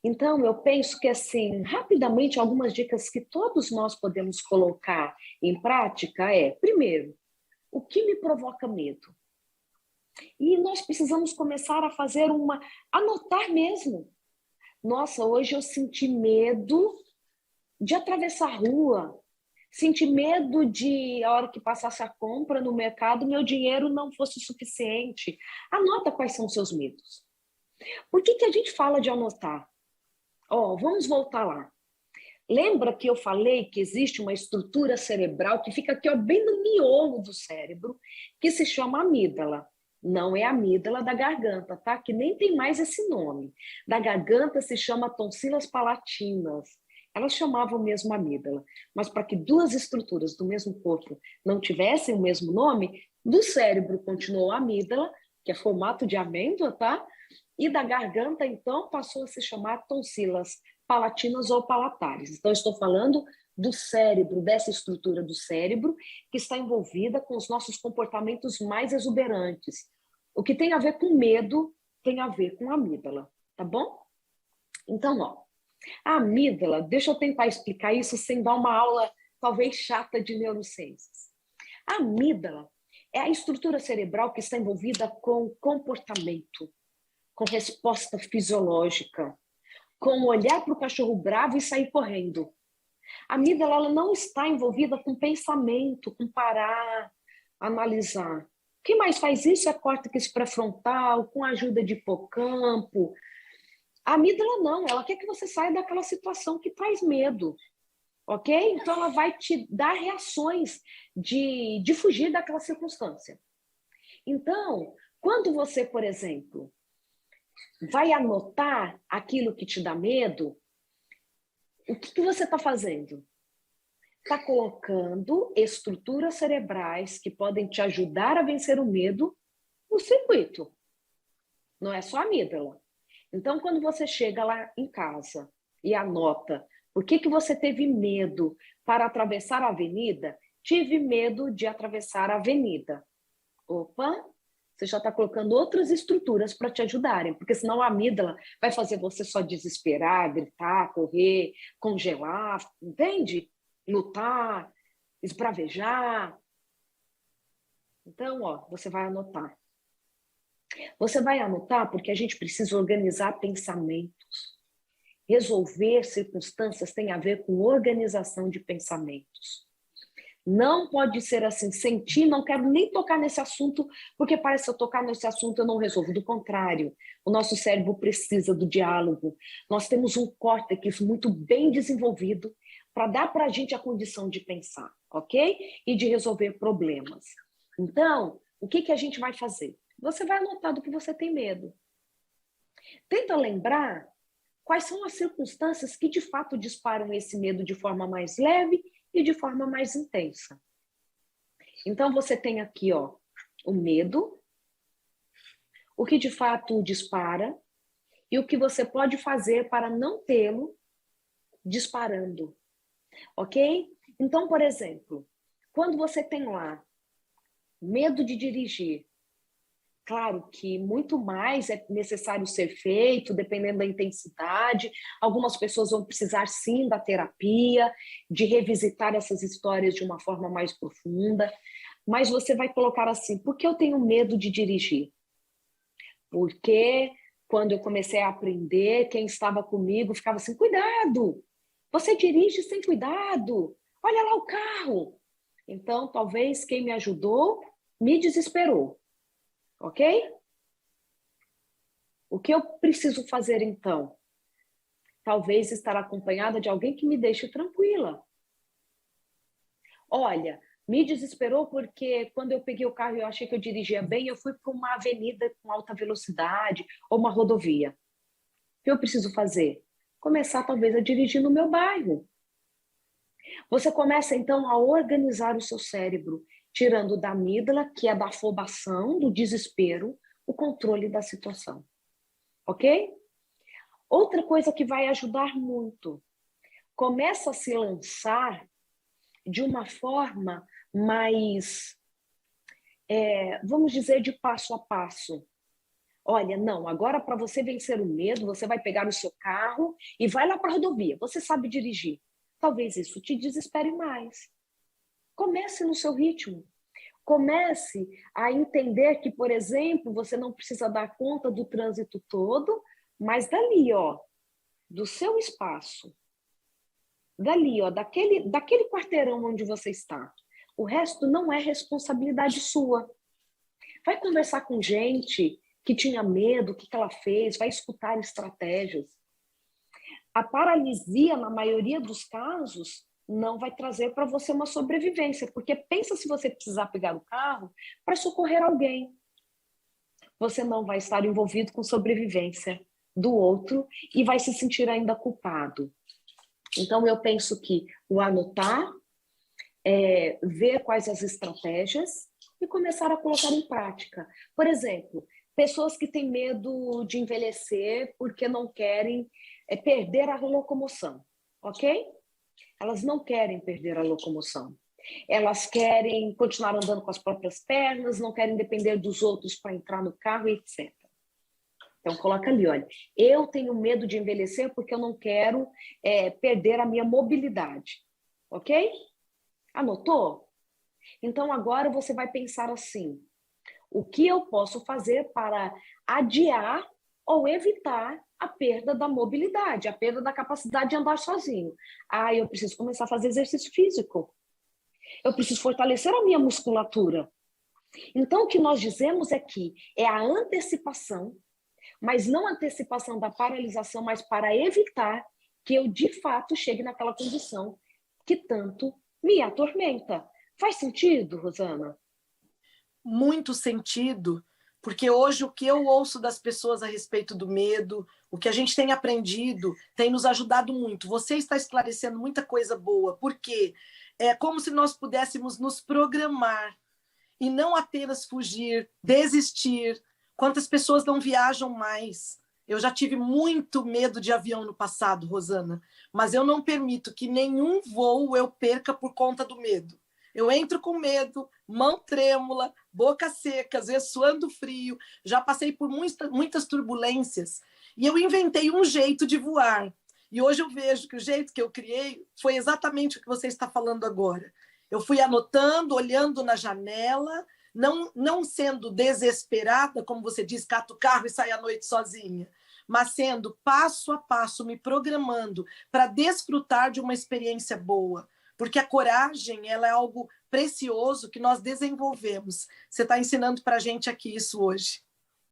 Então, eu penso que, assim, rapidamente, algumas dicas que todos nós podemos colocar em prática é, primeiro, o que me provoca medo? E nós precisamos começar a fazer anotar mesmo. Nossa, hoje eu senti medo de atravessar a rua, senti medo de, a hora que passasse a compra no mercado, meu dinheiro não fosse suficiente. Anota quais são os seus medos. Por que a gente fala de anotar? Vamos voltar lá. Lembra que eu falei que existe uma estrutura cerebral que fica aqui, bem no miolo do cérebro, que se chama amígdala. Não é a amígdala da garganta, tá? Que nem tem mais esse nome. Da garganta se chama tonsilas palatinas. Elas chamavam mesmo amígdala. Mas para que duas estruturas do mesmo corpo não tivessem o mesmo nome, do cérebro continuou a amígdala, que é formato de amêndoa, tá? E da garganta, então, passou a se chamar tonsilas palatinas ou palatares. Então, estou falando do cérebro, dessa estrutura do cérebro, que está envolvida com os nossos comportamentos mais exuberantes. O que tem a ver com medo tem a ver com a amígdala, tá bom? Então, a amígdala, deixa eu tentar explicar isso sem dar uma aula talvez chata de neurociências. A amígdala é a estrutura cerebral que está envolvida com comportamento, com resposta fisiológica, com olhar para o cachorro bravo e sair correndo. A amígdala ela não está envolvida com pensamento, com parar, analisar. O que mais faz isso é a córtex pré-frontal, com a ajuda de hipocampo. A amígdala não, ela quer que você saia daquela situação que traz medo, ok? Então ela vai te dar reações de fugir daquela circunstância. Então, quando você, por exemplo, vai anotar aquilo que te dá medo, o que você está fazendo? Está colocando estruturas cerebrais que podem te ajudar a vencer o medo no circuito. Não é só a amígdala. Então, quando você chega lá em casa e anota por que você teve medo para atravessar a avenida, tive medo de atravessar a avenida. Opa! Você já está colocando outras estruturas para te ajudarem, porque senão a amígdala vai fazer você só desesperar, gritar, correr, congelar, entende? Lutar, esbravejar. Então, você vai anotar. Você vai anotar porque a gente precisa organizar pensamentos. Resolver circunstâncias tem a ver com organização de pensamentos. Não pode ser assim, sentir, não quero nem tocar nesse assunto, porque parece que se eu tocar nesse assunto eu não resolvo. Do contrário, o nosso cérebro precisa do diálogo. Nós temos um córtex muito bem desenvolvido para dar para a gente a condição de pensar, ok? E de resolver problemas. Então, o que a gente vai fazer? Você vai anotar do que você tem medo. Tenta lembrar quais são as circunstâncias que de fato disparam esse medo de forma mais leve e de forma mais intensa. Então, você tem aqui, o medo, o que de fato dispara e o que você pode fazer para não tê-lo disparando, ok? Então, por exemplo, quando você tem lá medo de dirigir, claro que muito mais é necessário ser feito, dependendo da intensidade. Algumas pessoas vão precisar, sim, da terapia, de revisitar essas histórias de uma forma mais profunda. Mas você vai colocar assim, por que eu tenho medo de dirigir? Porque quando eu comecei a aprender, quem estava comigo ficava assim, cuidado, você dirige sem cuidado, olha lá o carro. Então, talvez quem me ajudou me desesperou. Ok? O que eu preciso fazer então? Talvez estar acompanhada de alguém que me deixe tranquila. Olha, me desesperou porque quando eu peguei o carro e eu achei que eu dirigia bem, eu fui para uma avenida com alta velocidade ou uma rodovia. O que eu preciso fazer? Começar talvez a dirigir no meu bairro. Você começa então a organizar o seu cérebro, tirando da amígdala, que é da afobação, do desespero, o controle da situação. Ok? Outra coisa que vai ajudar muito, começa a se lançar de uma forma mais, vamos dizer, de passo a passo. Olha, não, agora para você vencer o medo, você vai pegar o seu carro e vai lá para a rodovia. Você sabe dirigir. Talvez isso te desespere mais. Comece no seu ritmo. Comece a entender que, por exemplo, você não precisa dar conta do trânsito todo, mas dali, ó, do seu espaço, dali, ó, daquele quarteirão onde você está. O resto não é responsabilidade sua. Vai conversar com gente que tinha medo, o que ela fez, vai escutar estratégias. A paralisia, na maioria dos casos, não vai trazer para você uma sobrevivência, porque pensa se você precisar pegar o carro para socorrer alguém. Você não vai estar envolvido com sobrevivência do outro e vai se sentir ainda culpado. Então, eu penso que o anotar, ver quais as estratégias e começar a colocar em prática. Por exemplo, pessoas que têm medo de envelhecer porque não querem perder a locomoção, ok? Elas não querem perder a locomoção. Elas querem continuar andando com as próprias pernas, não querem depender dos outros para entrar no carro, etc. Então, coloca ali, olha, eu tenho medo de envelhecer porque eu não quero perder a minha mobilidade, ok? Anotou? Então, agora você vai pensar assim, o que eu posso fazer para adiar ou evitar a perda da mobilidade, a perda da capacidade de andar sozinho? Ah, eu preciso começar a fazer exercício físico. Eu preciso fortalecer a minha musculatura. Então, o que nós dizemos é que é a antecipação, mas não a antecipação da paralisação, mas para evitar que eu, de fato, chegue naquela condição que tanto me atormenta. Faz sentido, Rosana? Muito sentido, porque hoje o que eu ouço das pessoas a respeito do medo, o que a gente tem aprendido, tem nos ajudado muito. Você está esclarecendo muita coisa boa, porque é como se nós pudéssemos nos programar e não apenas fugir, desistir. Quantas pessoas não viajam mais? Eu já tive muito medo de avião no passado, Rosana, mas eu não permito que nenhum voo eu perca por conta do medo. Eu entro com medo, mão trêmula, boca seca, às vezes suando frio. Já passei por muitas turbulências e eu inventei um jeito de voar. E hoje eu vejo que o jeito que eu criei foi exatamente o que você está falando agora. Eu fui anotando, olhando na janela, não sendo desesperada, como você diz, cata o carro e sai à noite sozinha, mas sendo passo a passo, me programando para desfrutar de uma experiência boa. Porque a coragem, ela é algo precioso que nós desenvolvemos. Você está ensinando para a gente aqui isso hoje.